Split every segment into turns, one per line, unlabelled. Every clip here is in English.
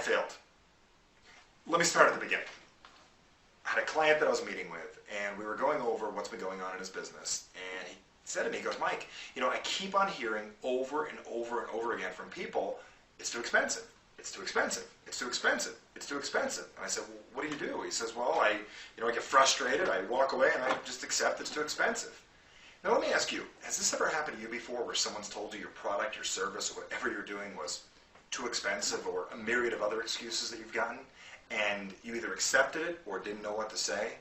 failed. Let me start at the beginning. I had a client that I was meeting with, and we were going over what's been going on in his business, and he said to me, he goes, Mike, I keep on hearing over and over and over again from people, it's too expensive, it's too expensive, it's too expensive, it's too expensive. And I said, well, what do you do? He says, well, I get frustrated, I walk away, and I just accept it's too expensive. Now let me ask you, has this ever happened to you before where someone's told you your product, your service, or whatever you're doing was too expensive, or a myriad of other excuses that you've gotten, and you either accepted it or didn't know what to say?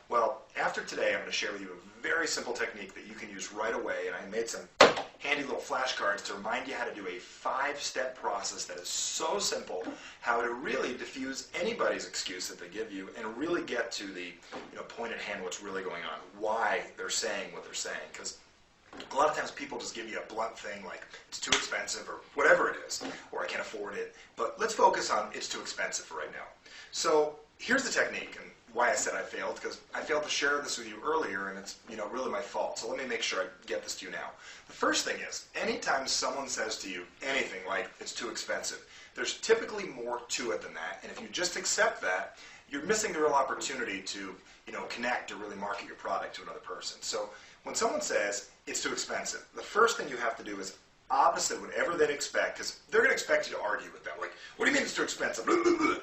Well, after today, I'm going to share with you a very simple technique that you can use right away, and I made some handy little flashcards to remind you how to do a 5-step process that is so simple, how to really diffuse anybody's excuse that they give you and really get to the point at hand, what's really going on, why they're saying what they're saying. Because a lot of times people just give you a blunt thing like it's too expensive or whatever it is, or I can't afford it. But let's focus on it's too expensive for right now. So here's the technique and why I said I failed, because I failed to share this with you earlier, and it's really my fault. So let me make sure I get this to you now. The first thing is, anytime someone says to you anything like it's too expensive, there's typically more to it than that. And if you just accept that, you're missing the real opportunity to connect or really market your product to another person. So when someone says it's too expensive, the first thing you have to do is opposite whatever they'd expect, because they're going to expect you to argue with them. Like, what do you mean it's too expensive? Blah, blah, blah.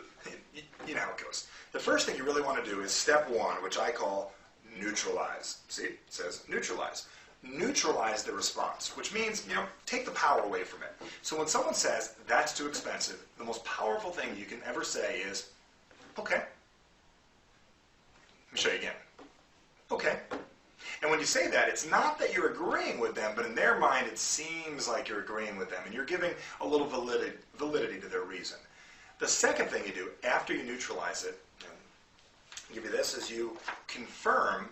You know how it goes. The first thing you really want to do is step 1, which I call neutralize. See, it says neutralize. Neutralize the response, which means, take the power away from it. So when someone says, that's too expensive, the most powerful thing you can ever say is, okay. Let me show you again. Okay. And when you say that, it's not that you're agreeing with them, but in their mind it seems like you're agreeing with them, and you're giving a little validity to their reason. The second thing you do after you neutralize it, I'll give you this, is you confirm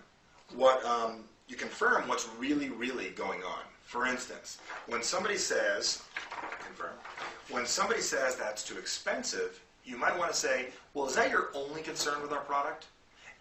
what's really going on. For instance, when somebody says, that's too expensive, you might want to say, well, is that your only concern with our product?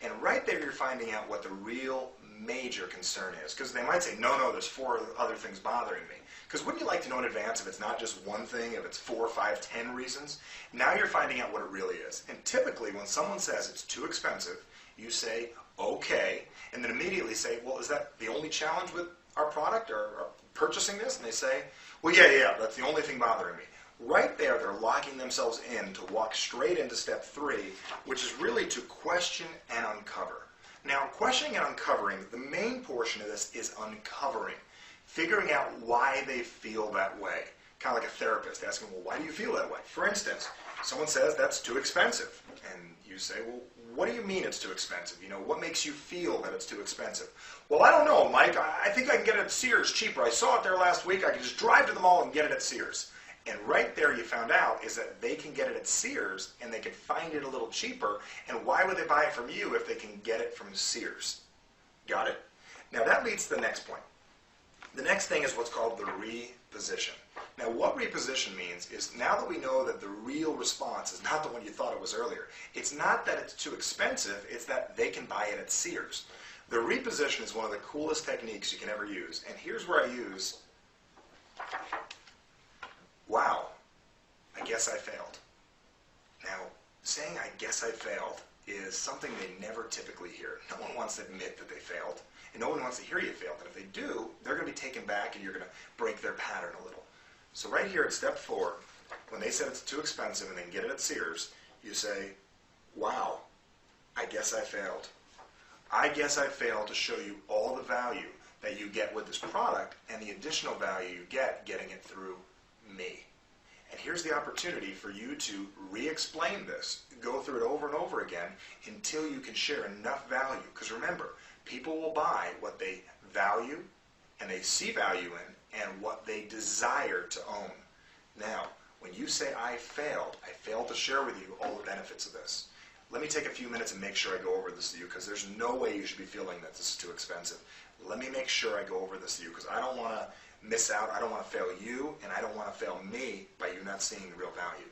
And right there you're finding out what the real major concern is. Because they might say, no, there's 4 other things bothering me. Because wouldn't you like to know in advance if it's not just one thing, if it's 4, 5, 10 reasons? Now you're finding out what it really is. And typically when someone says it's too expensive, you say, okay, and then immediately say, well, is that the only challenge with our product or purchasing this? And they say, well, yeah, that's the only thing bothering me. Right there, they're locking themselves in to walk straight into step 3, which is really to question and uncover. Now, questioning and uncovering, the main portion of this is uncovering, figuring out why they feel that way. Kind of like a therapist asking, well, why do you feel that way? For instance, someone says that's too expensive, and you say, well, what do you mean it's too expensive? What makes you feel that it's too expensive? Well, I don't know, Mike. I think I can get it at Sears cheaper. I saw it there last week. I can just drive to the mall and get it at Sears. And right there you found out is that they can get it at Sears and they can find it a little cheaper. And why would they buy it from you if they can get it from Sears? Got it? Now that leads to the next point. The next thing is what's called the reposition. Now what reposition means is now that we know that the real response is not the one you thought it was earlier. It's not that it's too expensive, it's that they can buy it at Sears. The reposition is one of the coolest techniques you can ever use. And here's where I use, wow, I guess I failed. Now, saying I guess I failed is something they never typically hear. No one wants to admit that they failed, and no one wants to hear you failed. And if they do, they're going to be taken back and you're going to break their pattern a little. So right here at step 4, when they said it's too expensive and they can get it at Sears, you say, wow, I guess I failed. I guess I failed to show you all the value that you get with this product and the additional value you get getting it through me. And here's the opportunity for you to re-explain this, go through it over and over again until you can share enough value. Because remember, people will buy what they value and they see value in and what they desire to own. Now, when you say I failed to share with you all the benefits of this. Let me take a few minutes and make sure I go over this to you, because there's no way you should be feeling that this is too expensive. Let me make sure I go over this to you, because I don't want to miss out. I don't want to fail you, and I don't want to fail me by you not seeing the real value.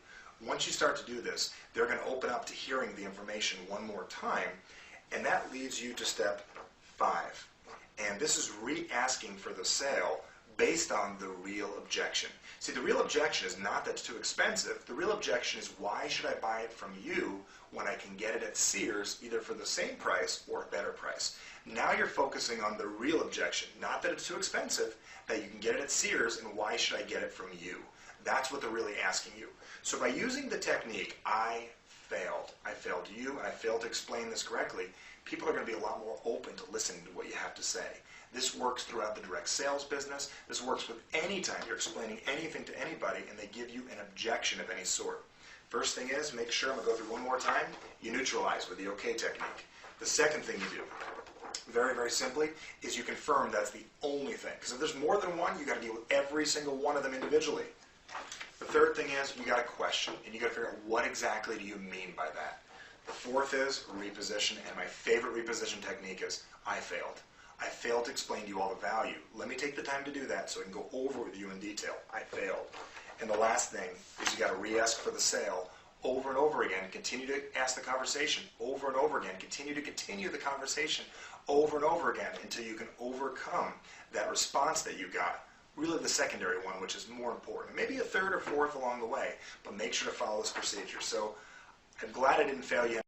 Once you start to do this, they're going to open up to hearing the information one more time, and that leads you to step 5. And this is re-asking for the sale based on the real objection. See, the real objection is not that it's too expensive. The real objection is, why should I buy it from you when I can get it at Sears either for the same price or a better price? Now you're focusing on the real objection, not that it's too expensive, that you can get it at Sears, and why should I get it from you? That's what they're really asking you. So by using the technique, I failed you, and I failed to explain this correctly, people are going to be a lot more open to listening to what you have to say. This works throughout the direct sales business. This works with any time you're explaining anything to anybody and they give you an objection of any sort. First thing is, make sure, I'm going to go through one more time, you neutralize with the OK technique. The second thing you do, very, very simply, is you confirm that's the only thing. Because if there's more than one, you've got to deal with every single one of them individually. The third thing is, you got to question, and you got to figure out what exactly do you mean by that. The fourth is reposition, and my favorite reposition technique is, I failed. I failed to explain to you all the value. Let me take the time to do that so I can go over with you in detail. I failed. And the last thing is, you got to re-ask for the sale over and over again. Continue to ask the conversation over and over again. Continue the conversation over and over again until you can overcome that response that you got. Really the secondary one, which is more important. Maybe a third or fourth along the way, but make sure to follow this procedure. So I'm glad I didn't fail you